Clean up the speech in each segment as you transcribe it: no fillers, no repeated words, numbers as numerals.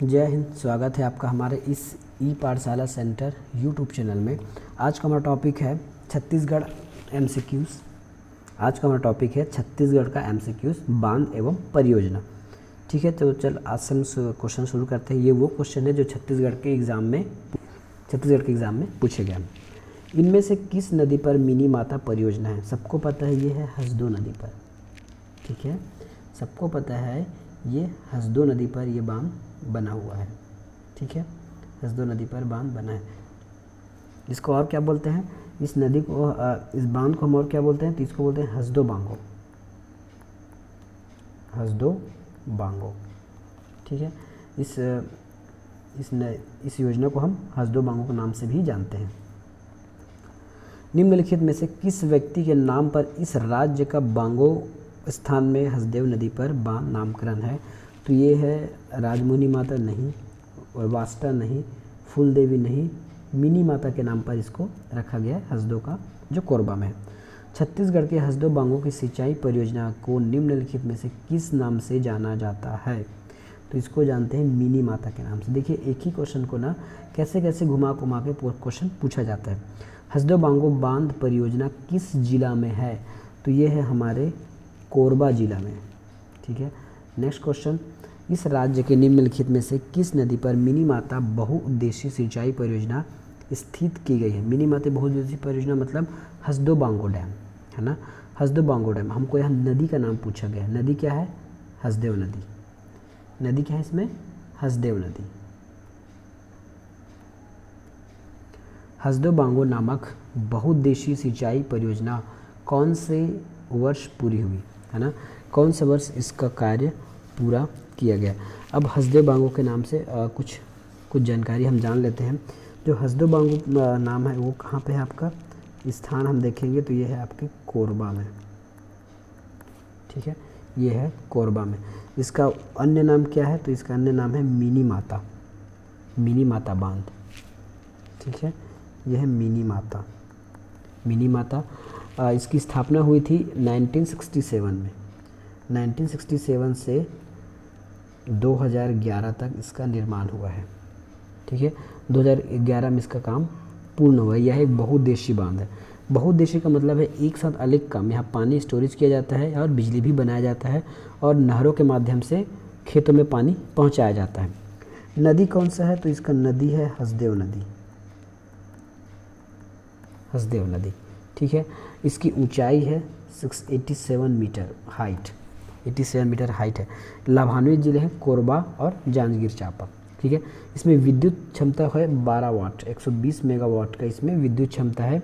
जय हिंद। स्वागत है आपका हमारे इस ई पाठशाला सेंटर यूट्यूब चैनल में। आज का हमारा टॉपिक है छत्तीसगढ़ एमसीक्यूज़। आज का हमारा टॉपिक है छत्तीसगढ़ का एमसीक्यूज़, बांध एवं परियोजना। ठीक है, तो चल आज से हम क्वेश्चन शुरू करते हैं। ये वो क्वेश्चन है जो छत्तीसगढ़ के एग्ज़ाम में पूछे गए हैं। इनमें से किस नदी पर मिनी माता परियोजना है? सबको पता है ये है हसदो नदी पर। ठीक है, सबको पता है ये हसदो नदी पर ये बांध बना हुआ है। ठीक है, हसदो नदी पर बांध बना है। इसको और क्या बोलते हैं? इस नदी को इस बांध को हम और क्या बोलते हैं? तो इसको बोलते हैं हसदो बांगो। हसदो बांगो। ठीक है, इस योजना को हम हसदो बांगो के नाम से भी जानते हैं। निम्नलिखित में से किस व्यक्ति के नाम पर इस राज्य का बांगो स्थान में हसदेव नदी पर बांध नामकरण है? तो ये है राजमुनि माता नहीं, और वास्ता नहीं, फूल देवी नहीं, मिनी माता के नाम पर इसको रखा गया है हसदो का, जो कोरबा में है। छत्तीसगढ़ के हसदो बांगो की सिंचाई परियोजना को निम्नलिखित में से किस नाम से जाना जाता है? तो इसको जानते हैं मिनी माता के नाम से। देखिए, एक ही क्वेश्चन को ना कैसे कैसे घुमा घुमा के क्वेश्चन पूछा जाता है। हसदो बांगो बांध परियोजना किस जिला में है? तो ये है हमारे कोरबा जिला में। ठीक है, नेक्स्ट क्वेश्चन, इस राज्य के निम्नलिखित में से किस नदी पर मिनी माता बहुउद्देशीय सिंचाई परियोजना स्थित की गई है? मिनी माता बहुउद्देशीय परियोजना मतलब हसदो बांगो डैम, है ना। हसदो बांगो डैम। हमको यहाँ नदी का नाम पूछा गया है। नदी क्या है? हसदेव नदी। नदी क्या है इसमें? हसदेव नदी। हसदो बांगो नामक बहुउद्देशीय सिंचाई परियोजना कौन से वर्ष पूरी हुई, है ना? कौन से वर्ष इसका कार्य पूरा किया गया? अब हसदो बांगो के नाम से कुछ जानकारी हम जान लेते हैं। जो हसदो बांगो नाम है वो कहाँ पे है आपका? स्थान हम देखेंगे तो ये है आपके कोरबा में। ठीक है, ये है कोरबा में। इसका अन्य नाम क्या है? तो इसका अन्य नाम है मिनी माता। मिनी माता बांध। ठीक है, यह है मिनी माता। मिनी माता इसकी स्थापना हुई थी 1967 में। 1967 से 2011 तक इसका निर्माण हुआ है। ठीक है, 2011 में इसका काम पूर्ण हुआ है। यह एक बहुउद्देशीय बांध है। बहुउद्देशीय का मतलब है एक साथ अनेक काम। यहाँ पानी स्टोरेज किया जाता है और बिजली भी बनाया जाता है और नहरों के माध्यम से खेतों में पानी पहुँचाया जाता है। नदी कौन सा है? तो इसका नदी है हसदेव नदी। हसदेव नदी। ठीक है, इसकी ऊंचाई है 687 मीटर हाइट। 87 मीटर हाइट है। लाभान्वित जिले हैं कोरबा और जांजगीर चांपा। ठीक है, इसमें विद्युत क्षमता है 12 वाट, 120 मेगावाट का इसमें विद्युत क्षमता है।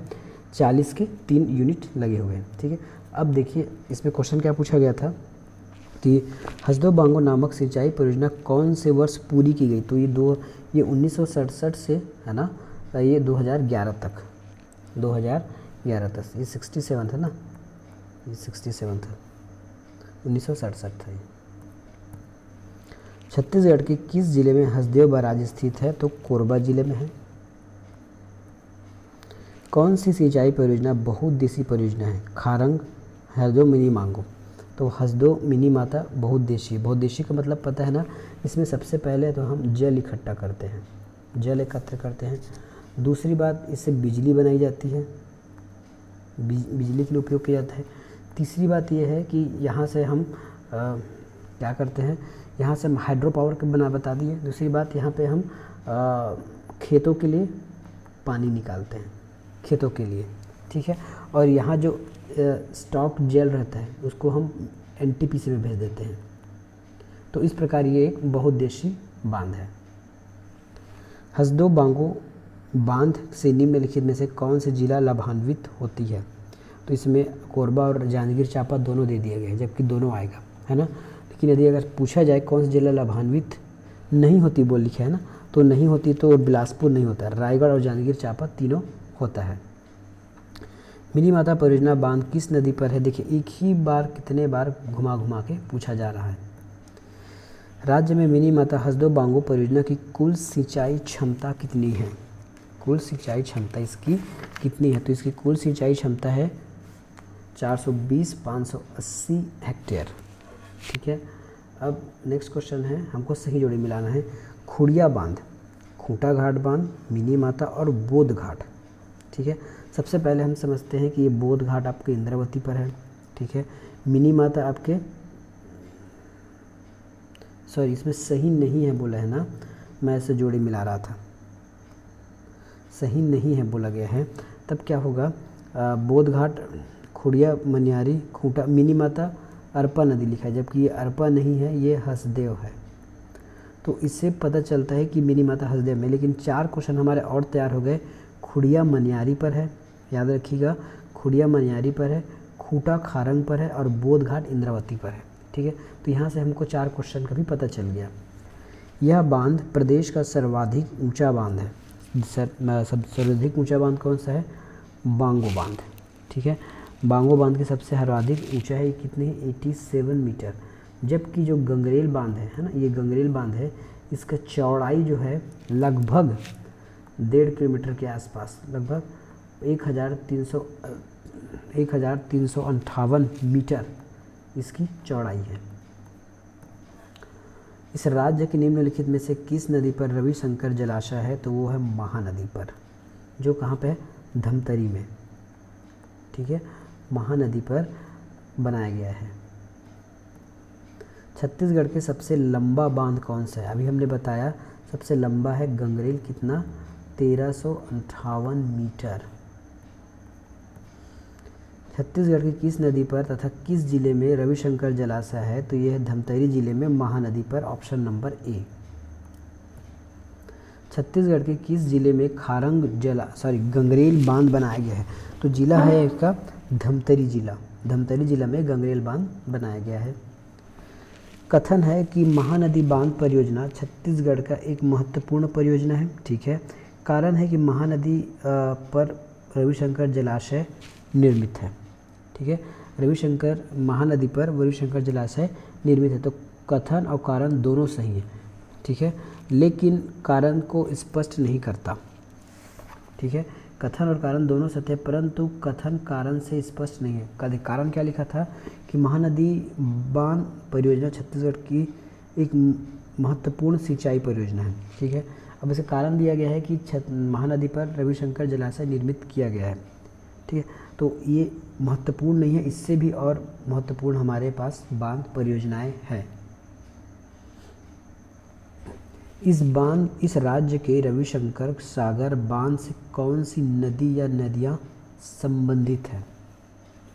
40 के 3 यूनिट लगे हुए हैं। ठीक है, अब देखिए इसमें क्वेश्चन क्या पूछा गया था कि हसदो बांगो नामक सिंचाई परियोजना कौन से वर्ष पूरी की गई? तो ये 1967 से, है ना, ये 2011 तक। 2011 तक। ये 67 था ना, ये 67 था, 1967 था ये। छत्तीसगढ़ के किस जिले में हसदेव बराज स्थित है? तो कोरबा जिले में है। कौन सी सिंचाई परियोजना बहुउद्देशीय परियोजना है? खारंग, हसदो, मिनी मांगो। तो हसदो मिनी माता बहुउद्देशीय। बहुउद्देशीय का मतलब पता है ना, इसमें सबसे पहले तो हम जल इकट्ठा करते हैं, जल एकत्र करते हैं। दूसरी बात, इससे बिजली बनाई जाती है, बिजली के लिए उपयोग किया जाता है। तीसरी बात यह है कि यहाँ से हम क्या करते हैं, यहाँ से हम हाइड्रो पावर के बता दिए। दूसरी बात, यहाँ पे हम खेतों के लिए पानी निकालते हैं, खेतों के लिए। ठीक है, और यहाँ जो स्टॉक जेल रहता है उसको हम एनटीपीसी में भेज देते हैं। तो इस प्रकार ये एक बहुउद्देशीय बांध है। हसदो बांगो बांध से निम्नलिखित में से कौन से जिला लाभान्वित होती है? तो इसमें कोरबा और जांजगीर चांपा दोनों दे दिए गए, जबकि दोनों आएगा, है ना। लेकिन यदि अगर पूछा जाए कौन सा जिला लाभान्वित नहीं होती बोल लिखा है ना, तो नहीं होती तो बिलासपुर नहीं होता, रायगढ़ और जांजगीर चांपा तीनों होता है। मिनी माता परियोजना बांध किस नदी पर है? देखिए, एक ही बार कितने बार घुमा घुमा के पूछा जा रहा है। राज्य में मिनी माता हसदो बांगो परियोजना की कुल सिंचाई क्षमता कितनी है? कुल सिंचाई क्षमता इसकी कितनी है? तो इसकी कुल सिंचाई क्षमता है 420,580 हेक्टेयर। ठीक है, अब नेक्स्ट क्वेश्चन है, हमको सही जोड़ी मिलाना है। खुड़िया बांध, खूंटा घाट बांध, मिनी माता और बोध घाट। ठीक है, सबसे पहले हम समझते हैं कि ये बोध घाट आपके इंद्रावती पर है। ठीक है, मिनी माता आपके, सॉरी इसमें सही नहीं है बोला है ना, मैं ऐसे जोड़ी मिला रहा था, सही नहीं है बोला गया है। तब क्या होगा, बोध घाट, खुड़िया, मनियारी, खूंटा, मिनी माता, अरपा नदी लिखा है, जबकि ये अरपा नहीं है, ये हसदेव है। तो इससे पता चलता है कि मिनी माता हसदेव में। लेकिन 4 क्वेश्चन हमारे और तैयार हो गए। खुड़िया मनियारी पर है, याद रखिएगा, खुड़िया मनियारी पर है, खूंटा खारंग पर है और बोध घाट इंद्रावती पर है। ठीक है, तो यहाँ से हमको 4 क्वेश्चन का भी पता चल गया। यह बांध प्रदेश का सर्वाधिक ऊंचा बांध है। सर्वाधिक ऊंचा बांध कौन सा है, बांगो बांध। ठीक है, बांगो बांध की सबसे सर्वाधिक ऊंचा है, कितनी है, 87 मीटर। जबकि जो गंगरेल बांध है ना, ये गंगरेल बांध है, इसका चौड़ाई जो है लगभग 1.5 किलोमीटर के आसपास, लगभग 1358 मीटर इसकी चौड़ाई है। इस राज्य के निम्नलिखित में से किस नदी पर रविशंकर जलाशय है, तो वो है महानदी पर, जो कहाँ पे है, धमतरी में। ठीक है, महानदी पर बनाया गया है। छत्तीसगढ़ के सबसे लंबा बांध कौन सा है, अभी हमने बताया सबसे लंबा है गंगरेल, कितना, 1358 मीटर। छत्तीसगढ़ की किस नदी पर तथा किस जिले में रविशंकर जलाशय है, तो यह है धमतरी जिले में, महानदी पर, ऑप्शन नंबर ए। छत्तीसगढ़ के किस जिले में गंगरेल बांध बनाया गया है, तो जिला है इसका धमतरी जिला। धमतरी जिला में गंगरेल बांध बनाया गया है। कथन है कि महानदी बांध परियोजना छत्तीसगढ़ का एक महत्वपूर्ण परियोजना है। ठीक है, कारण है कि महानदी पर रविशंकर जलाशय निर्मित है। ठीक है, महानदी पर रविशंकर जलाशय निर्मित है। तो कथन और कारण दोनों सही है। ठीक है, लेकिन कारण को स्पष्ट नहीं करता। ठीक है, कथन और कारण दोनों सत्य है, परंतु कथन कारण से स्पष्ट नहीं है। कारण क्या लिखा था कि महानदी बांध परियोजना छत्तीसगढ़ की एक महत्वपूर्ण सिंचाई परियोजना है। ठीक है, अब इसे कारण दिया गया है कि महानदी पर रविशंकर जलाशय निर्मित किया गया है। ठीक है, तो ये महत्वपूर्ण नहीं है, इससे भी और महत्वपूर्ण हमारे पास बांध परियोजनाएं हैं। इस राज्य के रविशंकर सागर बांध से कौन सी नदी या नदियाँ संबंधित है।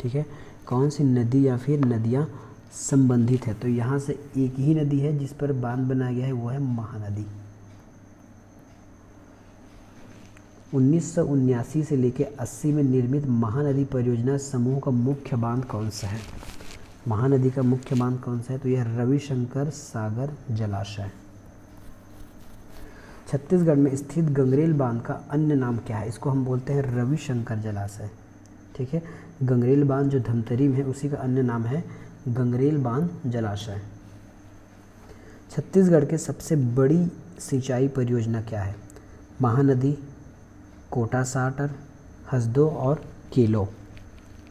ठीक है, कौन सी नदी या फिर नदियाँ संबंधित है, तो यहाँ से एक ही नदी है जिस पर बांध बनाया गया है, वो है महानदी। 1979 से लेकर 80 में निर्मित महानदी परियोजना समूह का मुख्य बांध कौन सा है। महानदी का मुख्य बांध कौन सा है, तो यह रविशंकर सागर जलाशय। छत्तीसगढ़ में स्थित गंगरेल बांध का अन्य नाम क्या है, इसको हम बोलते हैं रविशंकर जलाशय। ठीक है, गंगरेल बांध जो धमतरी में है, उसी का अन्य नाम है गंगरेल बांध जलाशय। छत्तीसगढ़ के सबसे बड़ी सिंचाई परियोजना क्या है, महानदी, कोटा साटर, हसदो और केलो।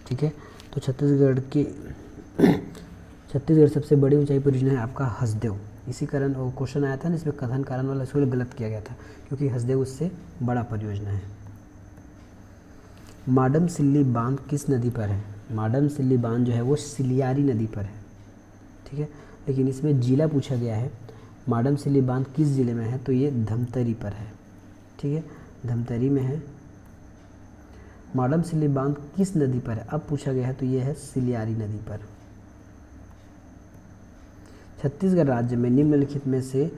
ठीक है, तो छत्तीसगढ़ सबसे बड़ी ऊंचाई परियोजना है आपका हसदेव। इसी कारण वो क्वेश्चन आया था ना, इसमें कथन कारण वाला इसको गलत किया गया था, क्योंकि हसदेव उससे बड़ा परियोजना है। माडम सिल्ली बांध किस नदी पर है, माडम सिल्ली बांध जो है वो सिलियारी नदी पर है। ठीक है, लेकिन इसमें जिला पूछा गया है, माडम सिल्ली बांध किस जिले में है, तो ये धमतरी पर है। ठीक है, धमतरी में है। माडम सिल्ली बांध किस नदी पर है, अब पूछा गया है, तो ये है सिलियारी नदी पर। छत्तीसगढ़ राज्य में निम्नलिखित में से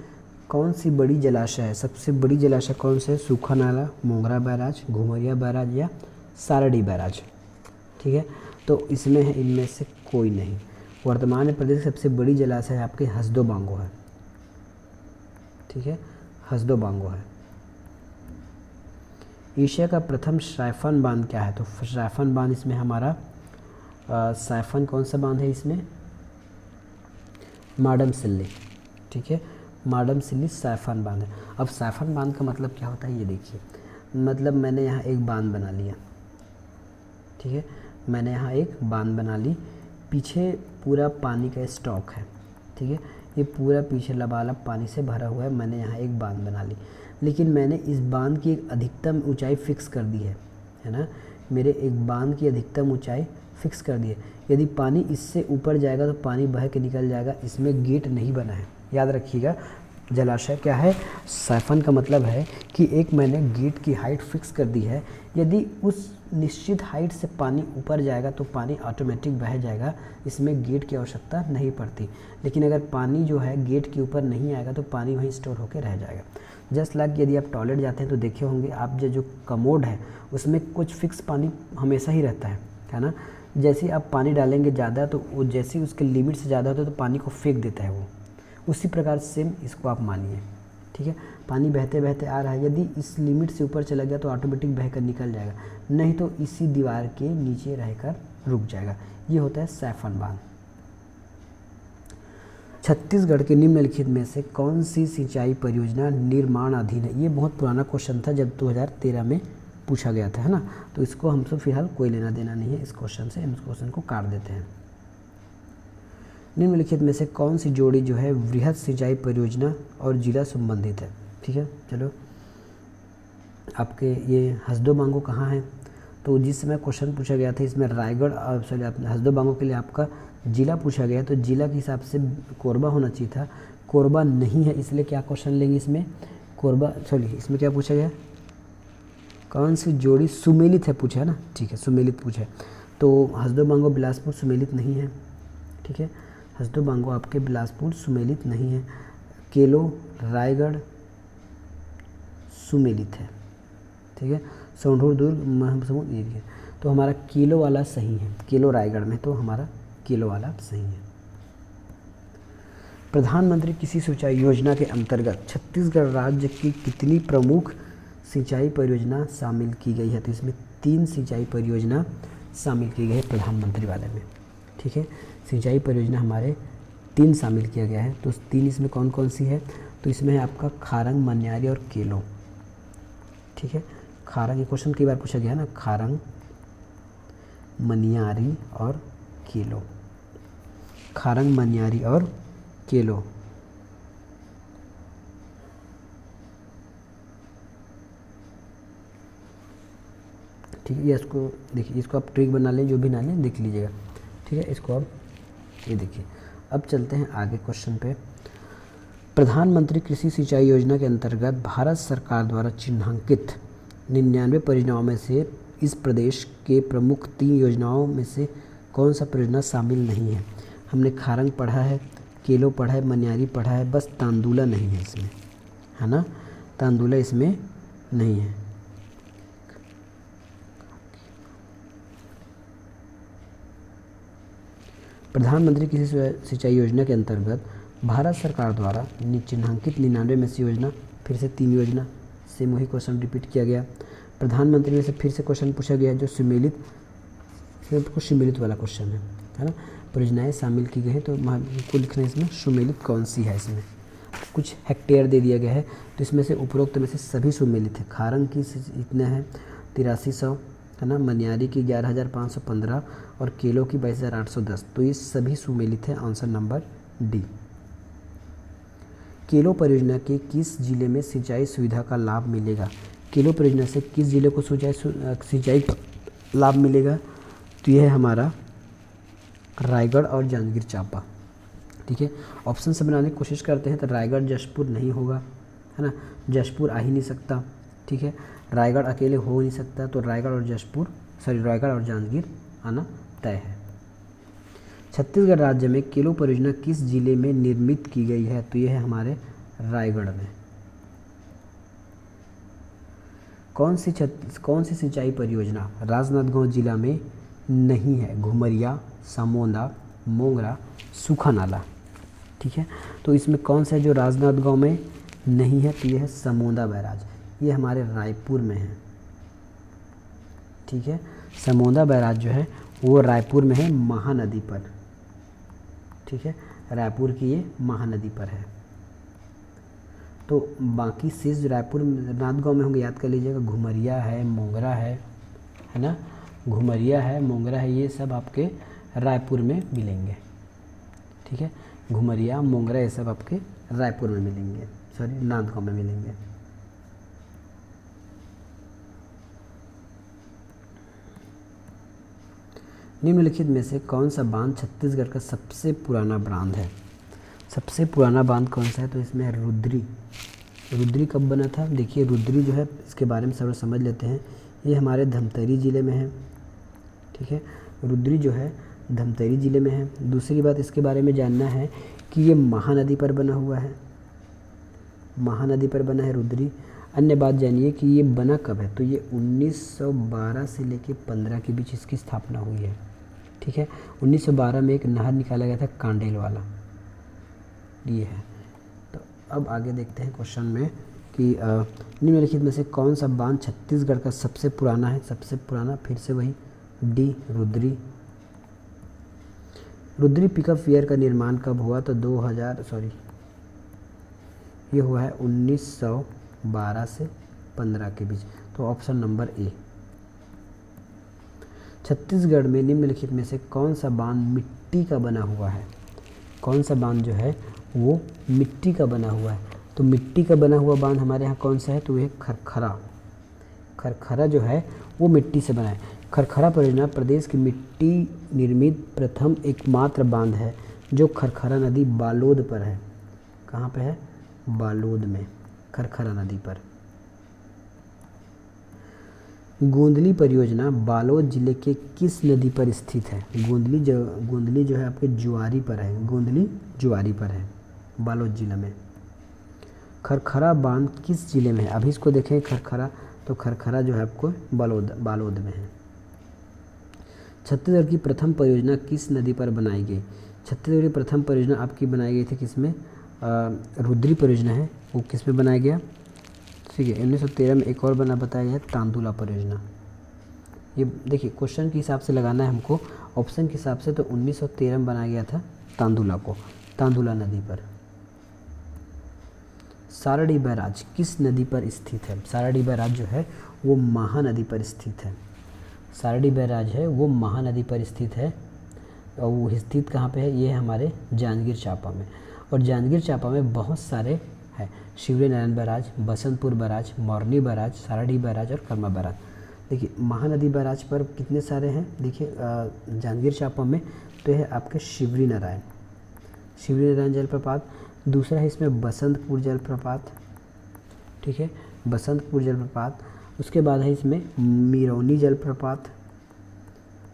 कौन सी बड़ी जलाशय है, सबसे बड़ी जलाशय कौन सा है, सूखा नाला, मोंगरा बैराज, घुमरिया बैराज या सारडी बैराज। ठीक है, तो इसमें है इनमें से कोई नहीं। वर्तमान में प्रदेश की सबसे बड़ी जलाशय आपके हसदो बांगो है। ठीक है, हसदो बांगो है। एशिया का प्रथम साइफन बांध क्या है, तो साइफन बांध इसमें हमारा साइफन कौन सा बांध है, इसमें माडम सिल्ली। ठीक है, माडम सिल्ली साइफन बांध है। अब साइफन बांध का मतलब क्या होता है, ये देखिए, मतलब मैंने यहाँ एक बांध बना लिया। ठीक है, मैंने यहाँ एक बांध बना ली, पीछे पूरा पानी का स्टॉक है। ठीक है, ये पूरा पीछे लबालब पानी से भरा हुआ है, मैंने यहाँ एक बांध बना ली, लेकिन मैंने इस बांध की एक अधिकतम ऊंचाई फिक्स कर दी है ना, मेरे एक बांध की अधिकतम ऊंचाई फिक्स कर दी है। यदि पानी इससे ऊपर जाएगा तो पानी बह के निकल जाएगा, इसमें गेट नहीं बना है, याद रखिएगा। जलाशय क्या है, साइफन का मतलब है कि एक मैंने गेट की हाइट फिक्स कर दी है, यदि उस निश्चित हाइट से पानी ऊपर जाएगा तो पानी ऑटोमेटिक बह जाएगा, इसमें गेट की आवश्यकता नहीं पड़ती। लेकिन अगर पानी जो है गेट के ऊपर नहीं आएगा तो पानी वहीं स्टोर होकर रह जाएगा। जस्ट लाइक यदि आप टॉयलेट जाते हैं तो देखे होंगे आप, जो कमोड है उसमें कुछ फिक्स पानी हमेशा ही रहता है ना। जैसे आप पानी डालेंगे ज़्यादा तो वो जैसे ही उसके लिमिट से ज़्यादा होता है तो पानी को फेंक देता है वो, उसी प्रकार सेम इसको आप मानिए, ठीक है। पानी बहते बहते आ रहा है, यदि इस लिमिट से ऊपर चला गया तो ऑटोमेटिक बहकर निकल जाएगा, नहीं तो इसी दीवार के नीचे रहकर रुक जाएगा। ये होता है साइफन बांध। छत्तीसगढ़ के निम्नलिखित में से कौन सी सिंचाई परियोजना निर्माणाधीन है? ये बहुत पुराना क्वेश्चन था, जब 2013 में पूछा गया था, है ना। तो इसको हमसे फिलहाल कोई लेना देना नहीं है इस क्वेश्चन से, हम इस क्वेश्चन को काट देते हैं। निम्नलिखित में से कौन सी जोड़ी जो है वृहद सिंचाई परियोजना और जिला संबंधित है? ठीक है, चलो आपके ये हसदो बांगो कहाँ है? तो जिस समय क्वेश्चन पूछा गया था इसमें रायगढ़ और सॉरी हसदो बांगो के लिए आपका जिला पूछा गया, तो जिला के हिसाब से कोरबा होना चाहिए था, कोरबा नहीं है, इसलिए क्या क्वेश्चन लेंगे इसमें? कोरबा सॉरी इसमें क्या पूछा गया, कौन सी जोड़ी सुमेलित है पूछा है ना, ठीक है सुमेलित पूछा है। तो हसदो बांगो बिलासपुर सुमेलित नहीं है, ठीक है, हसदो बांगो आपके बिलासपुर सुमेलित नहीं है। केलो रायगढ़ सुमेलित है, ठीक है। सोंढूर दुर्ग महासमुंद ये, तो हमारा केलो वाला सही है, केलो रायगढ़ में, तो हमारा केलो वाला सही है। प्रधानमंत्री कृषि सिंचाई योजना के अंतर्गत छत्तीसगढ़ राज्य की कितनी प्रमुख सिंचाई परियोजना शामिल की गई है? तो इसमें 3 सिंचाई परियोजना शामिल की गई है प्रधानमंत्री वाले में, ठीक है। सिंचाई परियोजना हमारे 3 शामिल किया गया है, तो 3 इसमें कौन कौन सी है? तो इसमें है आपका खारंग, मन्यारी और केलो, ठीक है। खारंग, ये क्वेश्चन कई बार पूछा गया है ना, खारंग, मनियारी और केलो, खारंग, मनियारी और केलो। ठीक है, ये इसको देखिए, इसको आप ट्रिक बना लें, जो भी ना लें देख लीजिएगा, ठीक है। इसको अब ये देखिए, अब चलते हैं आगे क्वेश्चन पे। प्रधानमंत्री कृषि सिंचाई योजना के अंतर्गत भारत सरकार द्वारा चिन्हांकित 99 परियोजनाओं में से इस प्रदेश के प्रमुख 3 योजनाओं में से कौन सा परियोजना शामिल नहीं है? हमने खारंग पढ़ा है, केलो पढ़ा है, मनियारी पढ़ा है, बस तांदुला नहीं है इसमें, है ना, तांदुला इसमें नहीं है। प्रधानमंत्री कृषि सिंचाई योजना के अंतर्गत भारत सरकार द्वारा चिन्हांकित 99 में से योजना, फिर से 3 योजना, सेम वही क्वेश्चन रिपीट किया गया। प्रधानमंत्री में से फिर से क्वेश्चन पूछा गया जो सुमेलित, सिर्फ कुछ सुमेलित वाला क्वेश्चन है ना। परियोजनाएं शामिल की गई हैं, तो को लिखना है इसमें सुमेलित कौन सी है। इसमें कुछ हेक्टेयर दे दिया गया है, तो इसमें से उपरोक्त में से सभी सुमेलित है। खारंग की इतना है 8300, है ना, मनियारी की 11515 और केलो की 22810, तो ये सभी सुमेलित है। Answer number D. केलो परियोजना के किस जिले में सिंचाई सुविधा का लाभ मिलेगा? केलो परियोजना से किस जिले को सिंचाई का लाभ मिलेगा? तो यह है हमारा रायगढ़ और जांजगीर चांपा, ठीक है। ऑप्शन से बनाने की कोशिश करते हैं तो रायगढ़ जशपुर नहीं होगा, है ना, जशपुर आ ही नहीं सकता, ठीक है। रायगढ़ अकेले हो नहीं सकता, तो रायगढ़ और रायगढ़ और जांजगीर आना तय है। छत्तीसगढ़ राज्य में केलो परियोजना किस जिले में निर्मित की गई है? तो यह है हमारे रायगढ़ में। कौन सी सिंचाई परियोजना राजनांदगांव जिला में नहीं है? घुमरिया, समोंदा, मोंगरा, सूखा नाला, ठीक है। तो इसमें कौन सा है जो राजनांदगांव में नहीं है? तो यह है समोंदा बैराज, ये हमारे रायपुर में है, ठीक है। समोंदा बैराज जो है वो रायपुर में है, महानदी पर, ठीक है, रायपुर की ये महानदी पर है। तो बाकी शेष रायपुर राजनांदगांव में होंगे, याद कर लीजिएगा। घुमरिया है, मोंगरा है ना, घुमरिया है, मोंगरा है, ये सब आपके रायपुर में मिलेंगे, ठीक है। घुमरिया, मोंगरा, ये सब आपके रायपुर में मिलेंगे, सॉरी नांदगांव में मिलेंगे। निम्नलिखित में से कौन सा बांध छत्तीसगढ़ का सबसे पुराना बांध है? सबसे पुराना बांध कौन सा है? तो इसमें है रुद्री। रुद्री कब बना था? देखिए रुद्री जो है इसके बारे में सब समझ लेते हैं। ये हमारे धमतरी ज़िले में है, ठीक है। रुद्री जो है धमतरी ज़िले में है। दूसरी बात इसके बारे में जानना है कि ये महानदी पर बना हुआ है, महानदी पर बना है रुद्री। अन्य बात जानिए कि ये बना कब है? तो ये 1912 से लेके 15 के बीच इसकी स्थापना हुई है, ठीक है। 1912 में एक नहर निकाला गया था कांडेल वाला, ये है। तो अब आगे देखते हैं क्वेश्चन में कि निम्नलिखित में से कौन सा बांध छत्तीसगढ़ का सबसे पुराना है? सबसे पुराना फिर से वही D, Rudri. Rudri pickup wear का निर्माण कब हुआ? तो 2000 ये हुआ है 1912 से 15 के बीच, तो ऑप्शन नंबर ए। छत्तीसगढ़ में निम्नलिखित में से कौन सा बांध मिट्टी का बना हुआ है? कौन सा बांध जो है वो मिट्टी का बना हुआ है? तो मिट्टी का बना हुआ बांध हमारे यहाँ कौन सा है? तो ये खरखरा। खरखरा जो है वो मिट्टी से बना है। खरखरा परियोजना प्रदेश की मिट्टी निर्मित प्रथम एकमात्र बांध है जो खरखरा नदी बालोद पर है। कहाँ पे है? बालोद में, खरखरा नदी पर। गोंदली परियोजना बालोद जिले के किस नदी पर स्थित है? गोंदली जो है आपके जुआरी पर है, गोंदली जुआरी पर है बालोद जिले में। खरखरा बांध किस जिले में है? अभी इसको देखें खरखरा, तो खरखरा जो है आपको बालोद में है। छत्तीसगढ़ की प्रथम परियोजना किस नदी पर बनाई गई? छत्तीसगढ़ की प्रथम परियोजना आपकी बनाई गई थी किसमें? रुद्री परियोजना है, वो किस में बनाया गया? ठीक है, 1913 में एक और बताया गया तांदुला परियोजना। ये देखिए क्वेश्चन के हिसाब से लगाना है हमको, ऑप्शन के हिसाब से। तो 1913 में बनाया गया था तांदुला को, तांदुला नदी पर। सारडी बैराज किस नदी पर स्थित है? सारडी बैराज जो है वो महानदी पर स्थित है। सारडी बैराज है वो महानदी पर स्थित है। और वो स्थित कहाँ पे है? ये है हमारे जांजगीर चांपा में। और जांजगीर चांपा में बहुत सारे हैं, शिवरी नारायण बैराज, बसंतपुर बैराज, मोरनी बैराज, सारडी बैराज और करमा बैराज। देखिए महानदी बैराज पर कितने सारे हैं? देखिए जांजगीर चांपा में तो है आपके शिवरी नारायण जलप्रपात। दूसरा है इसमें बसंतपुर जलप्रपात, ठीक है, बसंतपुर जलप्रपात। उसके बाद है इसमें मिरौनी जलप्रपात।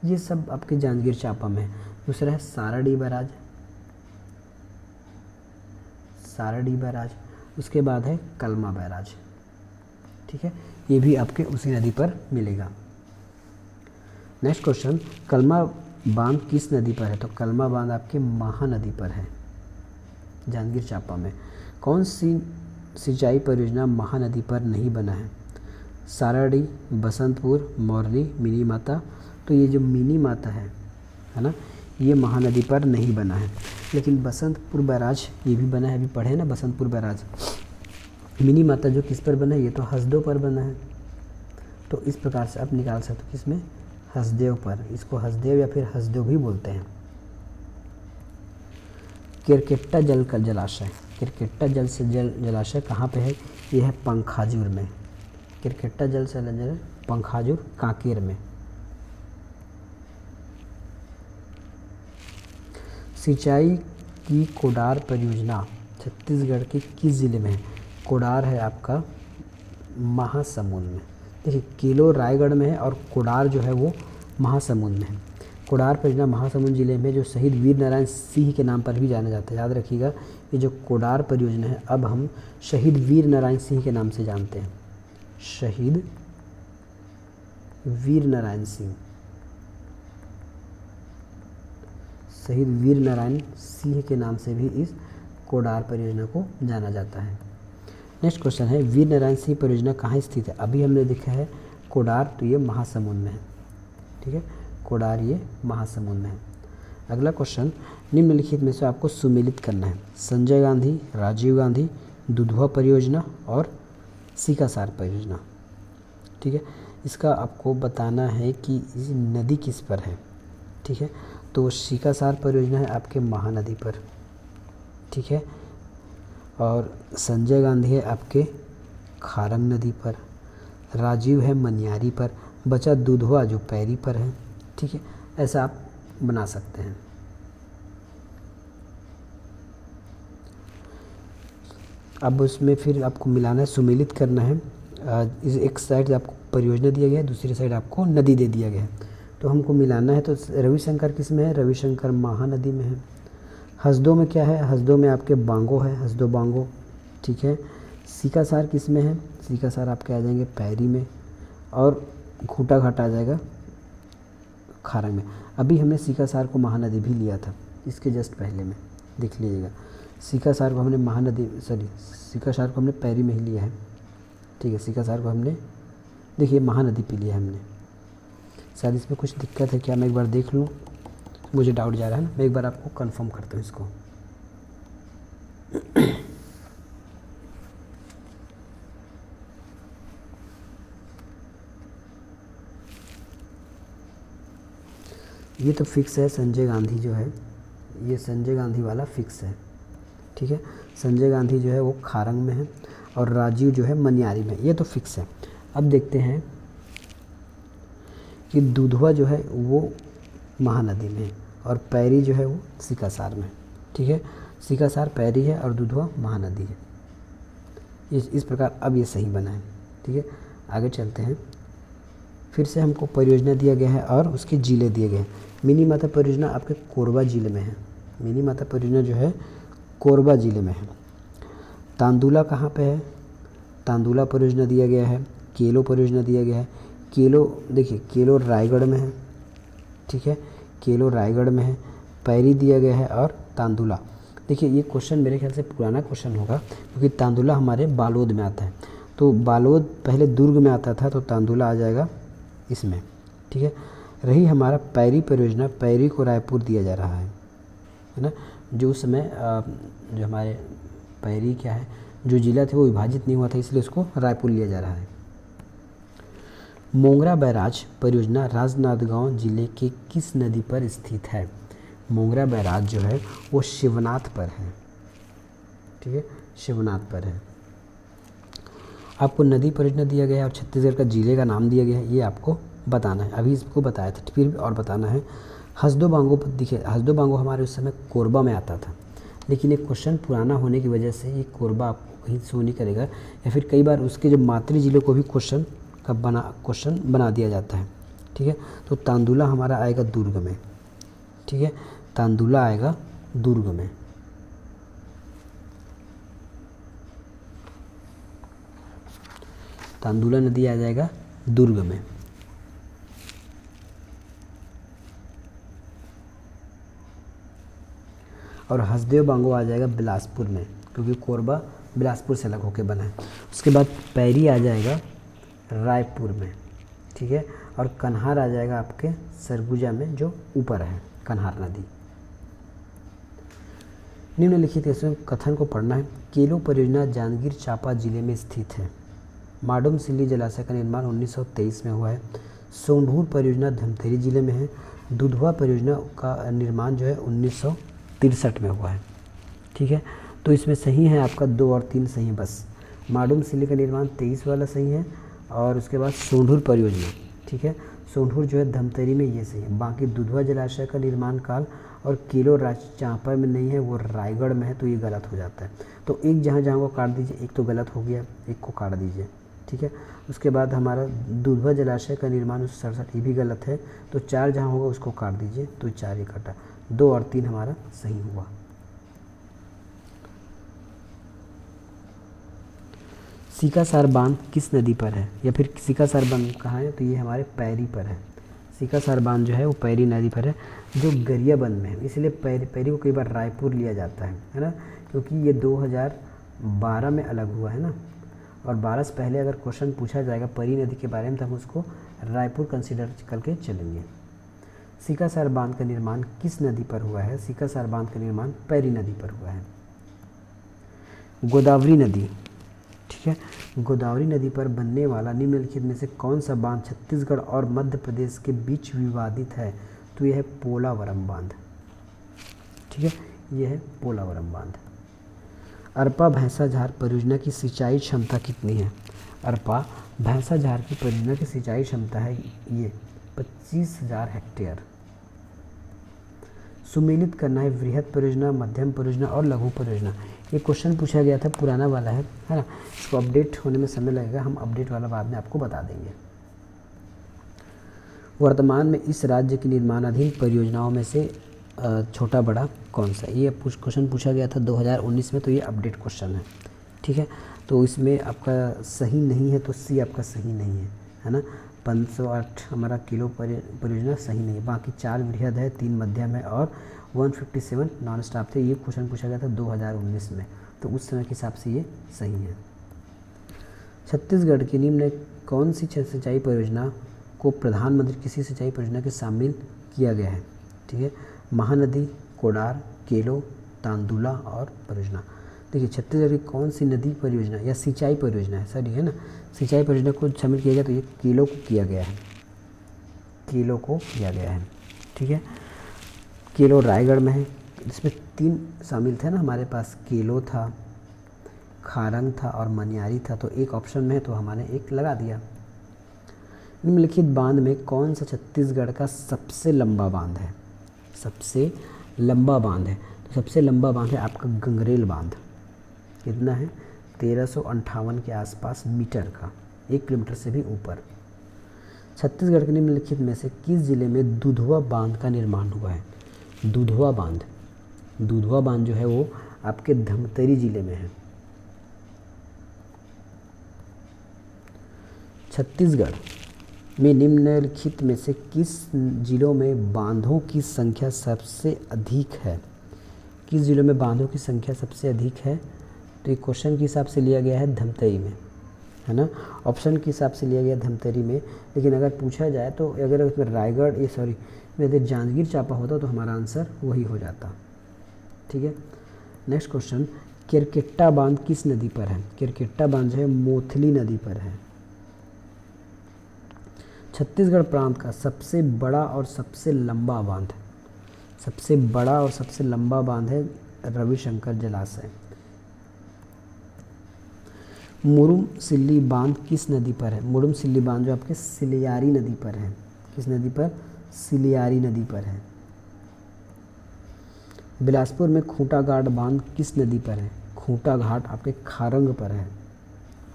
ये सब आपके जांजगीर चांपा में है। दूसरा है सारडी बैराज। उसके बाद है कलमा बैराज, ठीक है, ये भी आपके उसी नदी पर मिलेगा। नेक्स्ट क्वेश्चन, कलमा बांध किस नदी पर है? तो कलमा बांध आपके महानदी पर है, जांजगीर चांपा में। कौन सी सिंचाई परियोजना महानदी पर नहीं बना है? सारडी, बसंतपुर, मोरनी, मिनी माता। तो ये जो मिनी माता है ना, ये महानदी पर नहीं बना है। लेकिन बसंतपुर बैराज ये भी बना है, अभी पढ़े ना बसंतपुर बैराज। मिनी माता जो किस पर बना है? ये तो हसदेव पर बना है। तो इस प्रकार से आप निकाल सकते हो किसमें? हसदेव पर। इसको हसदेव या फिर हसदेव भी बोलते हैं। केरकेट्टा जल का जलाशय, केरकेट्टा जलाशय कहाँ पे है? ये है पंखाजुर में। केरकेट्टा जल से पंखाजुर कांकेर में। सिंचाई की कोडार परियोजना छत्तीसगढ़ के किस जिले में है? कोडार है आपका महासमुंद में। देखिए किलो रायगढ़ में है और कोडार जो है वो महासमुंद में है। कोडार परियोजना महासमुंद जिले में, जो शहीद वीर नारायण सिंह के नाम पर भी जाना जाता है। याद रखिएगा ये जो कोडार परियोजना है अब हम शहीद वीर नारायण सिंह के नाम से जानते हैं। शहीद वीर नारायण सिंह, शहीद वीर नारायण सिंह के नाम से भी इस कोडार परियोजना को जाना जाता है। नेक्स्ट क्वेश्चन है, वीर नारायण सिंह परियोजना कहाँ स्थित है? अभी हमने देखा है कोडार, तो ये महासमुंद में है, ठीक है, कोडार ये महासमुंद में है। अगला क्वेश्चन, निम्नलिखित में से आपको सुमेलित करना है। संजय गांधी, राजीव गांधी, दुधवा परियोजना और सीकासार परियोजना, ठीक है। इसका आपको बताना है कि इस नदी किस पर है, ठीक है। तो सीकासार परियोजना है आपके महानदी पर, ठीक है। और संजय गांधी है आपके खारंग नदी पर, राजीव है मनियारी पर, बचा दुधवा जो पैरी पर है, ठीक है। ऐसा आप बना सकते हैं। अब उसमें फिर आपको मिलाना है, सुमेलित करना है। इस एक साइड आपको परियोजना दिया गया है, दूसरी साइड आपको नदी दे दिया गया है, तो हमको मिलाना है। तो रविशंकर किस में है? रविशंकर महानदी में है। हसदो में क्या है? हसदो में आपके बांगो है, हसदो बांगो, ठीक है। सीकासार किस में है? सीकासार आपके आ जाएंगे पैरी में, और खूटा घाट आ जाएगा खारंग में। अभी हमने सीकासार को महानदी भी लिया था, इसके जस्ट पहले में देख लीजिएगा। सीकासार को हमने सीकासार को हमने पैरी में ही लिया है, ठीक है। सीकासार को हमने देखिए महानदी पी लिया है हमने। शायद इसमें कुछ दिक्कत है क्या, मैं एक बार देख लूँ, मुझे डाउट जा रहा है ना, मैं एक बार आपको कंफर्म करता हूँ इसको। ये तो फिक्स है, संजय गांधी जो है, ये संजय गांधी वाला फिक्स है, ठीक है। संजय गांधी जो है वो खारंग में है, और राजीव जो है मनियारी में, ये तो फिक्स है। अब देखते हैं कि दुधवा जो है वो महानदी में है, और पैरी जो है वो सीकासार में, ठीक है। सीकासार पैरी है और दुधवा महानदी है। इस प्रकार अब ये सही बना है, ठीक है। आगे चलते हैं। फिर से हमको परियोजना दिया गया है और उसके जिले दिए गए हैं। मिनी माता परियोजना आपके कोरबा जिले में है। मिनी माता परियोजना जो है कोरबा जिले में है। तांदुला कहाँ पे है? तांदुला परियोजना दिया गया है। केलो परियोजना दिया गया है। केलो देखिए, केलो रायगढ़ में है, ठीक है। केलो रायगढ़ में है। पैरी दिया गया है, और तांदुला देखिए, ये क्वेश्चन मेरे ख्याल से पुराना क्वेश्चन होगा, क्योंकि तांदुला हमारे बालोद में आता है। तो बालोद पहले दुर्ग में आता था, तो तांदुला आ जाएगा इसमें, ठीक है। रही हमारा पैरी परियोजना, पैरी को रायपुर दिया जा रहा है ना। जो उस समय जो हमारे पैरी क्या है, जो जिला थे वो विभाजित नहीं हुआ था, इसलिए उसको रायपुर लिया जा रहा है। मोंगरा बैराज परियोजना राजनांदगांव जिले के किस नदी पर स्थित है? मोंगरा बैराज जो है वो शिवनाथ पर है, ठीक है, शिवनाथ पर है। आपको नदी परियोजना दिया गया है और छत्तीसगढ़ का जिले का नाम दिया गया है, ये आपको बताना है। अभी इसको बताया था, फिर और बताना है। हसदो बांगो पर देखिए, हसदो बांगो हमारे उस समय कोरबा में आता था, लेकिन एक क्वेश्चन पुराना होने की वजह से ये कोरबा आपको कहीं शो नहीं करेगा, या फिर कई बार उसके जो मातृ जिलों को भी क्वेश्चन बना दिया जाता है, ठीक है। तो तांदुला हमारा आएगा दुर्ग में, ठीक है। तांदुला आएगा दुर्ग में। तांदुला नदी आ जाएगा दुर्ग में। और हसदेव बांगो आ जाएगा बिलासपुर में, क्योंकि कोरबा बिलासपुर से अलग होकर बना है। उसके बाद पैरी आ जाएगा रायपुर में, ठीक है। और कन्हार आ जाएगा आपके सरगुजा में, जो ऊपर है कन्हार नदी। निम्नलिखित इसमें कथन को पढ़ना है। केलो परियोजना जांजगीर चांपा जिले में स्थित है। माडुम सिल्ली जलाशय का निर्माण 1923 में हुआ है। सोंढूर परियोजना धमतरी जिले में है। दुधवा परियोजना का निर्माण जो है 1963 में हुआ है, ठीक है। तो इसमें सही है आपका 2 और 3 सही है बस। माडुम सिल्ली का निर्माण 23 वाला सही है, और उसके बाद सोंढूर परियोजना, ठीक है। सोंढूर जो है धमतरी में, ये सही है। बाकी दुधवा जलाशय का निर्माण काल और केलो चांपा में नहीं है, वो रायगढ़ में है, तो ये गलत हो जाता है। तो एक जहाँ जहाँ को काट दीजिए, एक तो गलत हो गया, एक को काट दीजिए, ठीक है। उसके बाद हमारा दुधवा जलाशय का निर्माण 1967, ये भी गलत है, तो 4 जहाँ होगा उसको काट दीजिए, तो 4 ही कटा, 2 और 3 हमारा सही हुआ। सीकासार बांध किस नदी पर है, या फिर सीकासार बांध कहाँ है? तो ये हमारे पैरी पर है। सीकासार बांध जो है वो पैरी नदी पर है, जो गरियाबंद में है। इसलिए पैरी को कई बार रायपुर लिया जाता है ना, क्योंकि ये 2012 में अलग हुआ है ना, और 12 से पहले अगर क्वेश्चन पूछा जाएगा पैरी नदी के बारे में, तो हम उसको रायपुर कंसिडर करके चलेंगे। सीकासार बांध का निर्माण किस नदी पर हुआ है? सीकासार बांध का निर्माण पैरी नदी पर हुआ है। गोदावरी नदी, ठीक है। गोदावरी नदी पर बनने वाला निम्नलिखित में से कौन सा बांध छत्तीसगढ़ और मध्य प्रदेश के बीच विवादित है? तो यह है पोलावरम बांध, ठीक है, यह है पोलावरम बांध। अरपा भैंसाझार परियोजना की सिंचाई क्षमता कितनी है? अरपा भैंसाझार की परियोजना की सिंचाई क्षमता है ये 25,000 हेक्टेयर। सुमेलित करना है वृहद परियोजना, मध्यम परियोजना और लघु परियोजना। ये क्वेश्चन पूछा गया था, पुराना वाला है ना। इसको अपडेट होने में समय लगेगा, हम अपडेट वाला बाद में आपको बता देंगे। वर्तमान में इस राज्य की निर्माणाधीन परियोजनाओं में से छोटा बड़ा कौन सा? ये क्वेश्चन पूछा गया था 2019 में, तो ये अपडेट क्वेश्चन है, ठीक है। तो इसमें आपका सही नहीं है, तो सी आपका सही नहीं है ना। 508 हमारा किलो परियोजना सही नहीं है। बाकी 4 वृहद है, 3 मध्यम है और 157 नॉन स्टॉप थे। ये क्वेश्चन पूछा गया था 2019 में, तो उस समय के हिसाब से ये सही है। छत्तीसगढ़ की निम्न कौन सी सिंचाई परियोजना को प्रधानमंत्री कृषि सिंचाई परियोजना के शामिल किया गया है? ठीक है, महानदी, कोडार, केलो, तांदुला और परियोजना। देखिए छत्तीसगढ़ की कौन सी नदी परियोजना या सिंचाई परियोजना है, सर है ना, सिंचाई परियोजना को शामिल किया गया, तो ये केलो को किया गया है, केलो को किया गया है, ठीक है। केलो रायगढ़ में है। इसमें 3 शामिल थे ना हमारे पास, केलो था, खारंग था और मनियारी था, तो एक ऑप्शन में है तो हमने एक लगा दिया। निम्नलिखित बांध में कौन सा छत्तीसगढ़ का सबसे लंबा बांध है? सबसे लंबा बांध है, तो सबसे लंबा बांध है आपका गंगरेल बांध। कितना है? 1358 के आसपास मीटर का, 1 किलोमीटर से भी ऊपर। छत्तीसगढ़ के निम्नलिखित में से किस जिले में दुधवा बांध का निर्माण हुआ है? दुधवा बांध, दुधवा बांध जो है वो आपके धमतरी जिले में है। छत्तीसगढ़ में निम्नलिखित में से किस जिलों में बांधों की संख्या सबसे अधिक है? किस जिलों में बांधों की संख्या सबसे अधिक है? तो ये क्वेश्चन के हिसाब से लिया गया है धमतरी में, है ना। ऑप्शन के हिसाब से लिया गया धमतरी में, लेकिन अगर पूछा जाए तो अगर उसमें रायगढ़ यदि जांजगीर चांपा होता तो हमारा आंसर वही हो जाता, ठीक है। नेक्स्ट क्वेश्चन, केरकेट्टा बांध किस नदी पर है? केरकेट्टा बांध जो है मोथली नदी पर है। छत्तीसगढ़ प्रांत का सबसे बड़ा और सबसे लंबा बांध, सबसे बड़ा और सबसे लंबा बांध है रविशंकर जलाशय। मुरुम सिल्ली बांध किस नदी पर है? मुरुम सिल्ली बांध जो आपके सिलियारी नदी पर है। किस नदी पर? सिलियारी नदी पर है। बिलासपुर में खूंटा घाट बांध किस नदी पर है? खूंटा घाट आपके खारंग पर है,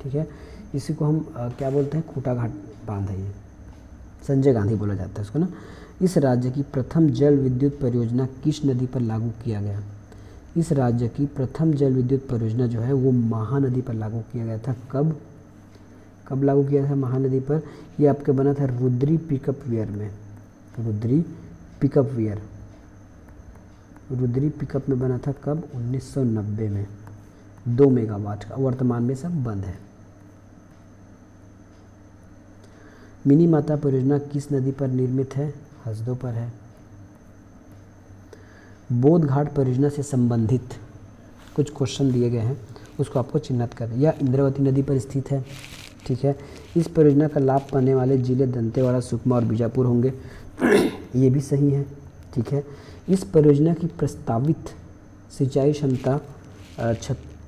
ठीक है। इसी को हम क्या बोलते हैं? खूंटा घाट बांध है, ये संजय गांधी बोला जाता है इसको ना। इस राज्य की प्रथम जल विद्युत परियोजना किस नदी पर लागू किया गया? इस राज्य की प्रथम जल विद्युत परियोजना जो है वो महानदी पर लागू किया गया था। कब लागू किया था महानदी पर? ये आपके बना था रुद्री पिकअप वियर में, Rudri pickup wear, Rudri pickup में बना था कब? 1990 में, 2 मेगावाट का। वर्तमान में सब बंद है। मिनी माता परियोजना किस नदी पर निर्मित है? हसदो पर है। बोध घाट परियोजना से संबंधित कुछ क्वेश्चन दिए गए हैं, उसको आपको चिन्हित कर, यह इंद्रावती नदी पर स्थित है, ठीक है। इस परियोजना का लाभ पाने वाले जिले दंतेवाड़ा, सुकमा और बीजापुर होंगे, ये भी सही है, ठीक है। इस परियोजना की प्रस्तावित सिंचाई क्षमता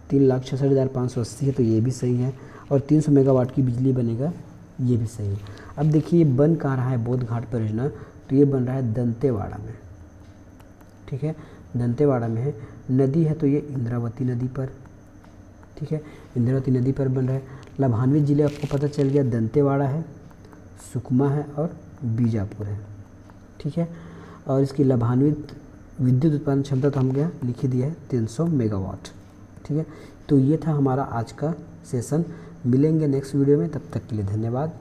3,66,580 है, तो ये भी सही है। और 300 मेगावाट की बिजली बनेगा, ये भी सही है। अब देखिए ये बन कहाँ रहा है बोध घाट परियोजना? तो ये बन रहा है दंतेवाड़ा में, ठीक है, दंतेवाड़ा में है। नदी है तो ये इंद्रावती नदी पर, ठीक है, इंद्रावती नदी पर बन रहा है। लाभान्वित जिले आपको पता चल गया, दंतेवाड़ा है, सुकमा है और बीजापुर है, ठीक है। और इसकी लाभान्वित विद्युत उत्पादन क्षमता तो हम क्या लिख ही दिया है 300 मेगावाट, ठीक है। तो ये था हमारा आज का सेशन। मिलेंगे नेक्स्ट वीडियो में, तब तक के लिए धन्यवाद।